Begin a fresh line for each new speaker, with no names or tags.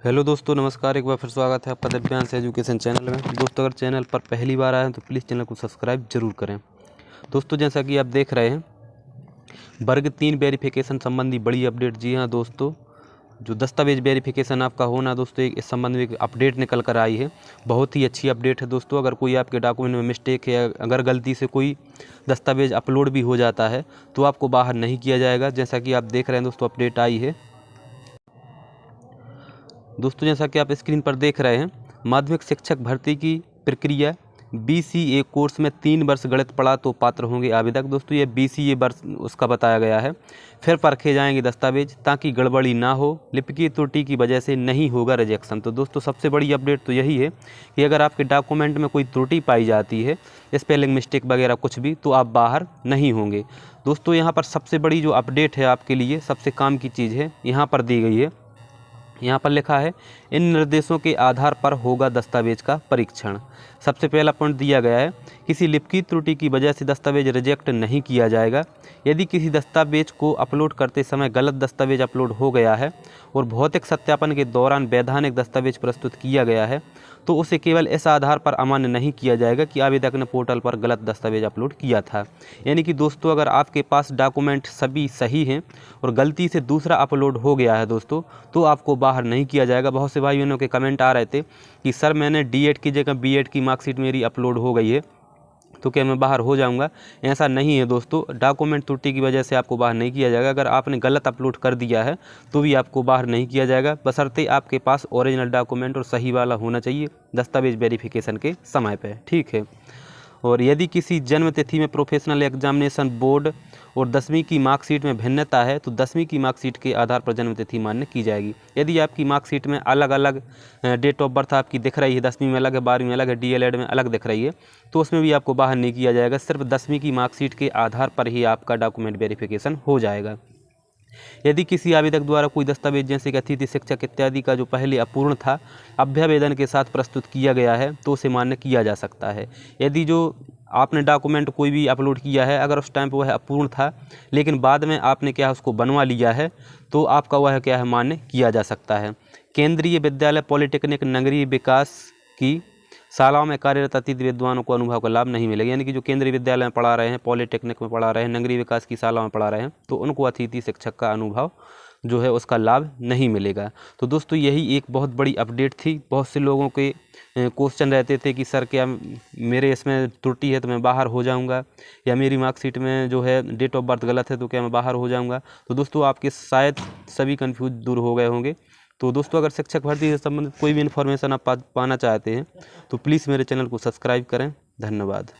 Hello दोस्तों, नमस्कार। एक बार फिर स्वागत है आपका दिव्यांश एजुकेशन चैनल में। दोस्तों, अगर चैनल पर पहली बार आए हैं तो प्लीज़ चैनल को सब्सक्राइब जरूर करें। दोस्तों, जैसा कि आप देख रहे हैं, वर्ग 3 वेरिफिकेशन संबंधी बड़ी अपडेट। जी हाँ दोस्तों, जो दस्तावेज वेरिफिकेशन आपका होना दोस्तों, इस संबंध में एक अपडेट निकल कर आई है। बहुत ही अच्छी अपडेट है दोस्तों। अगर कोई आपके डॉक्यूमेंट में मिस्टेक है, अगर गलती से कोई दस्तावेज अपलोड भी हो जाता है तो आपको बाहर नहीं किया जाएगा। जैसा कि आप देख रहे हैं दोस्तों, अपडेट आई है। दोस्तों, जैसा कि आप स्क्रीन पर देख रहे हैं, माध्यमिक शिक्षक भर्ती की प्रक्रिया BCA कोर्स में 3 वर्ष गणित पढ़ा तो पात्र होंगे आवेदक। दोस्तों, ये BCA वर्ष उसका बताया गया है। फिर परखे जाएंगे दस्तावेज ताकि गड़बड़ी ना हो, लिपिकीय त्रुटि की वजह से नहीं होगा रिजेक्शन। तो दोस्तों, सबसे बड़ी अपडेट तो यही है कि अगर आपके डॉक्यूमेंट में कोई त्रुटि पाई जाती है, स्पेलिंग मिस्टेक वगैरह कुछ भी, तो आप बाहर नहीं होंगे। दोस्तों, यहाँ पर सबसे बड़ी जो अपडेट है आपके लिए, सबसे काम की चीज़ है, यहाँ पर दी गई है। यहाँ पर लिखा है, इन निर्देशों के आधार पर होगा दस्तावेज का परीक्षण। सबसे पहला पॉइंट दिया गया है, किसी लिपिकीय त्रुटि की वजह से दस्तावेज रिजेक्ट नहीं किया जाएगा। यदि किसी दस्तावेज को अपलोड करते समय गलत दस्तावेज अपलोड हो गया है और भौतिक सत्यापन के दौरान वैधानिक दस्तावेज प्रस्तुत किया गया है तो उसे केवल इस आधार पर अमान्य नहीं किया जाएगा कि आवेदक ने पोर्टल पर गलत दस्तावेज अपलोड किया था। यानी कि दोस्तों, अगर आपके पास डॉक्यूमेंट सभी सही हैं और गलती से दूसरा अपलोड हो गया है दोस्तों, तो आपको बाहर नहीं किया जाएगा। बहुत से भाई बहनों के कमेंट आ रहे थे कि सर, मैंने D.Ed की जगह B.Ed की मार्कशीट मेरी अपलोड हो गई है तो क्या मैं बाहर हो जाऊंगा? ऐसा नहीं है दोस्तों। डॉक्यूमेंट त्रुटि की वजह से आपको बाहर नहीं किया जाएगा। अगर आपने गलत अपलोड कर दिया है तो भी आपको बाहर नहीं किया जाएगा, बशर्ते आपके पास ओरिजिनल डॉक्यूमेंट और सही वाला होना चाहिए दस्तावेज वेरिफिकेशन के समय पे। ठीक है। और यदि किसी जन्म तिथि में प्रोफेशनल एग्जामिनेशन बोर्ड और 10वीं की मार्कशीट में भिन्नता है तो 10वीं की मार्कशीट के आधार पर जन्म तिथि मान्य की जाएगी। यदि आपकी मार्कशीट में अलग अलग डेट ऑफ बर्थ आपकी दिख रही है, 10वीं में अलग है, 12वीं में अलग है, DLED में अलग दिख रही है, तो उसमें भी आपको बाहर नहीं किया जाएगा। सिर्फ 10वीं की मार्कशीट के आधार पर ही आपका डॉक्यूमेंट वेरिफिकेशन हो जाएगा। यदि किसी आवेदक द्वारा कोई दस्तावेज जैसे कि अतिथि शिक्षक इत्यादि का जो पहले अपूर्ण था, अभ्यावेदन के साथ प्रस्तुत किया गया है तो उसे मान्य किया जा सकता है। यदि जो आपने डॉक्यूमेंट कोई भी अपलोड किया है, अगर उस टाइम पर वह अपूर्ण था लेकिन बाद में आपने क्या है उसको बनवा लिया है, तो आपका वह क्या है मान्य किया जा सकता है। केंद्रीय विद्यालय पॉलिटेक्निक नगरीय विकास की शालाओं में कार्यरत अतिथि विद्वानों को अनुभव का लाभ नहीं मिलेगा। यानी कि जो केंद्रीय विद्यालय में पढ़ा रहे हैं, पॉलिटेक्निक में पढ़ा रहे हैं, नगरीय विकास की शालाओं में पढ़ा रहे हैं, तो उनको अतिथि शिक्षक का अनुभव जो है उसका लाभ नहीं मिलेगा। तो दोस्तों, यही एक बहुत बड़ी अपडेट थी। बहुत से लोगों के क्वेश्चन रहते थे कि सर, क्या मेरे इसमें त्रुटि है तो मैं बाहर हो जाऊंगा, या मेरी मार्कशीट में जो है डेट ऑफ बर्थ गलत है तो क्या मैं बाहर हो जाऊंगा। तो दोस्तों, आपके शायद सभी कन्फ्यूज दूर हो गए होंगे। तो दोस्तों, अगर शिक्षक भर्ती से संबंधित कोई भी इन्फॉर्मेशन आप पाना चाहते हैं तो प्लीज़ मेरे चैनल को सब्सक्राइब करें। धन्यवाद।